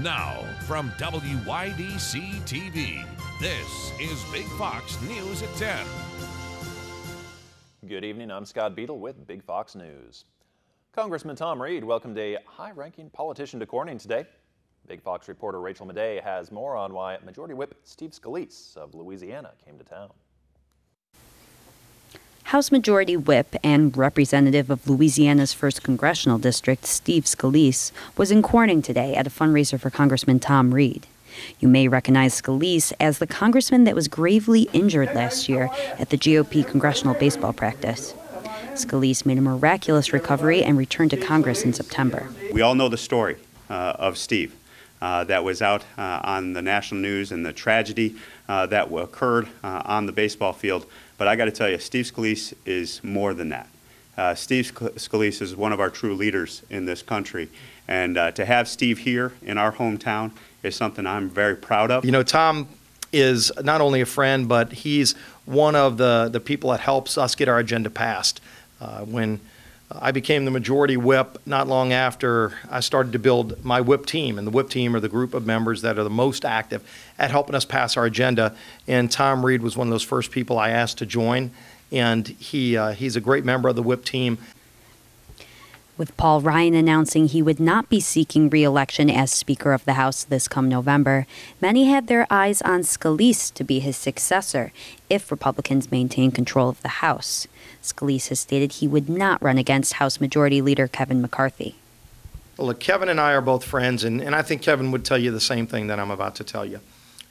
Now, from WYDC TV, this is Big Fox News at 10. Good evening, I'm Scott Beadle with Big Fox News. Congressman Tom Reed welcomed a high-ranking politician to Corning today. Big Fox reporter Rachel Madej has more on why Majority Whip Steve Scalise of Louisiana came to town. House Majority Whip and representative of Louisiana's 1st Congressional District, Steve Scalise, was in Corning today at a fundraiser for Congressman Tom Reed. You may recognize Scalise as the congressman that was gravely injured last year at the GOP congressional baseball practice. Scalise made a miraculous recovery and returned to Congress in September. We all know the story of Steve that was out on the national news and the tragedy that occurred on the baseball field. But I got to tell you, Steve Scalise is more than that. Steve Scalise is one of our true leaders in this country. And to have Steve here in our hometown is something I'm very proud of. You know, Tom is not only a friend, but he's one of the people that helps us get our agenda passed. When I became the majority whip, not long after, I started to build my whip team, and the whip team are the group of members that are the most active at helping us pass our agenda. And Tom Reed was one of those first people I asked to join, and he's a great member of the whip team. With Paul Ryan announcing he would not be seeking re-election as Speaker of the House this come November, many had their eyes on Scalise to be his successor if Republicans maintain control of the House. Scalise has stated he would not run against House Majority Leader Kevin McCarthy. Well, look, Kevin and I are both friends, and I think Kevin would tell you the same thing that I'm about to tell you.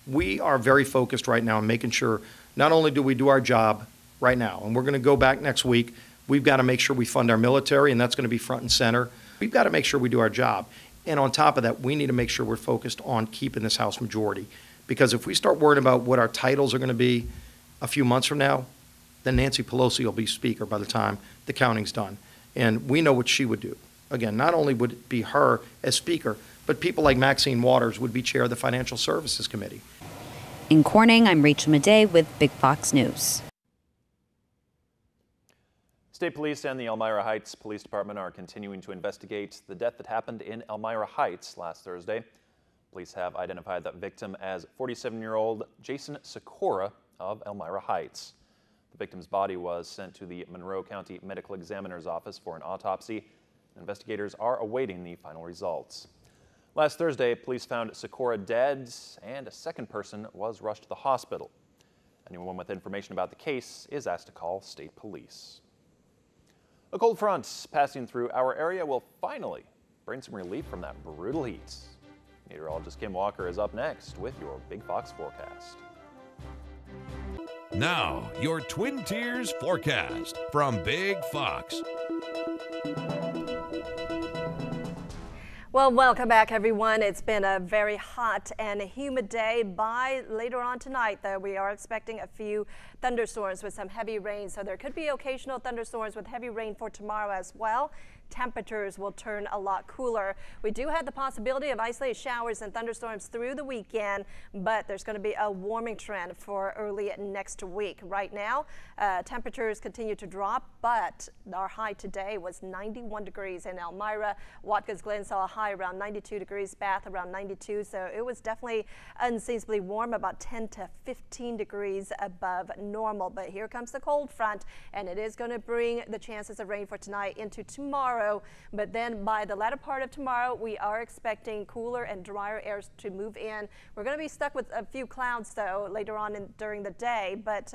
We are very focused right now on making sure not only do we do our job right now, and we're going to go back next week. We've got to make sure we fund our military, and that's going to be front and center. We've got to make sure we do our job. And on top of that, we need to make sure we're focused on keeping this House majority. Because if we start worrying about what our titles are going to be a few months from now, then Nancy Pelosi will be Speaker by the time the counting's done. And we know what she would do. Again, not only would it be her as Speaker, but people like Maxine Waters would be Chair of the Financial Services Committee. In Corning, I'm Rachel Madej with Big Fox News. State Police and the Elmira Heights Police Department are continuing to investigate the death that happened in Elmira Heights last Thursday. Police have identified the victim as 47-year-old Jason Sikora of Elmira Heights. The victim's body was sent to the Monroe County Medical Examiner's Office for an autopsy. Investigators are awaiting the final results. Last Thursday, police found Sikora dead, and a second person was rushed to the hospital. Anyone with information about the case is asked to call State Police. A cold front passing through our area will finally bring some relief from that brutal heat. Meteorologist Kim Walker is up next with your Big Fox forecast. Now, your Twin Tiers forecast from Big Fox. Well, welcome back, everyone. It's been a very hot and humid day. By later on tonight, though, we are expecting a few thunderstorms with some heavy rain. So there could be occasional thunderstorms with heavy rain for tomorrow as well. Temperatures will turn a lot cooler. We do have the possibility of isolated showers and thunderstorms through the weekend, but there's going to be a warming trend for early next week. Right now, temperatures continue to drop, but our high today was 91 degrees in Elmira. Watkins Glen saw a high around 92 degrees, Bath around 92, so it was definitely unseasonably warm, about 10 to 15 degrees above normal. But here comes the cold front, and it is going to bring the chances of rain for tonight into tomorrow. But then by the latter part of tomorrow, we are expecting cooler and drier air to move in. We're going to be stuck with a few clouds, though, later on during the day, but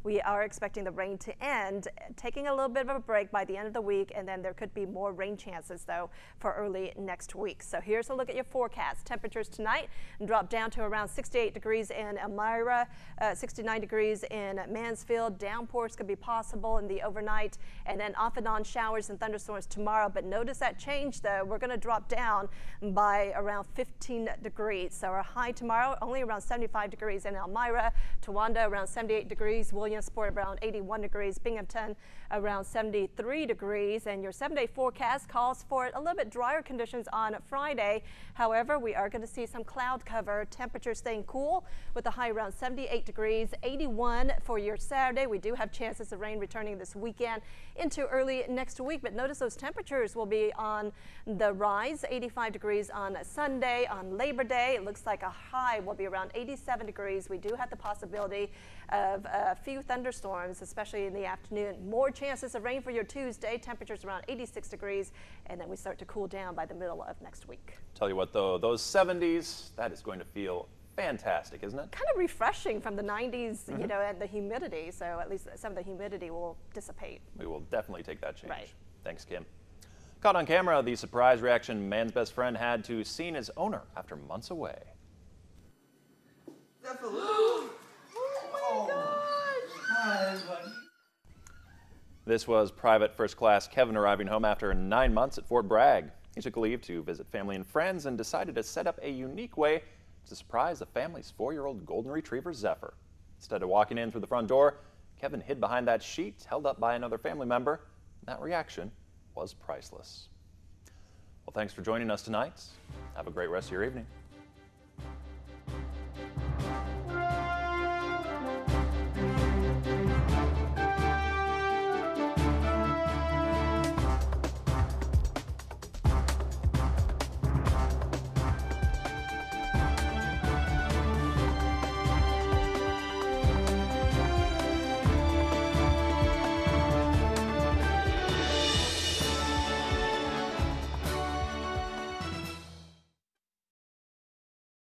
we are expecting the rain to end, taking a little bit of a break by the end of the week, and then there could be more rain chances, though, for early next week. So here's a look at your forecast. Temperatures tonight drop down to around 68 degrees in Elmira, 69 degrees in Mansfield. Downpours could be possible in the overnight, and then off and on showers and thunderstorms tomorrow. But notice that change, though. We're going to drop down by around 15 degrees. So our high tomorrow only around 75 degrees in Elmira, Towanda around 78 degrees, Williamsport around 81 degrees, Binghamton around 73 degrees. And your 7-day forecast calls for a little bit drier conditions on Friday. However, we are going to see some cloud cover, temperatures staying cool with a high around 78 degrees, 81 for your Saturday. We do have chances of rain returning this weekend into early next week, but notice those temperatures temperatures will be on the rise. 85 degrees on Sunday. On Labor Day, it looks like a high will be around 87 degrees. We do have the possibility of a few thunderstorms, especially in the afternoon. More chances of rain for your Tuesday. Temperatures around 86 degrees, and then we start to cool down by the middle of next week. Tell you what, though, those 70s, that is going to feel fantastic, isn't it? Kind of refreshing from the 90s, you know, and the humidity. So at least some of the humidity will dissipate. We will definitely take that change. Right. Thanks, Kim. Caught on camera, the surprise reaction man's best friend had to seeing his owner after months away. This was Private First Class Kevin arriving home after 9 months at Fort Bragg. He took leave to visit family and friends and decided to set up a unique way to surprise the family's 4-year-old golden retriever, Zephyr. Instead of walking in through the front door, Kevin hid behind that sheet held up by another family member. That reaction was priceless. Well, thanks for joining us tonight. Have a great rest of your evening.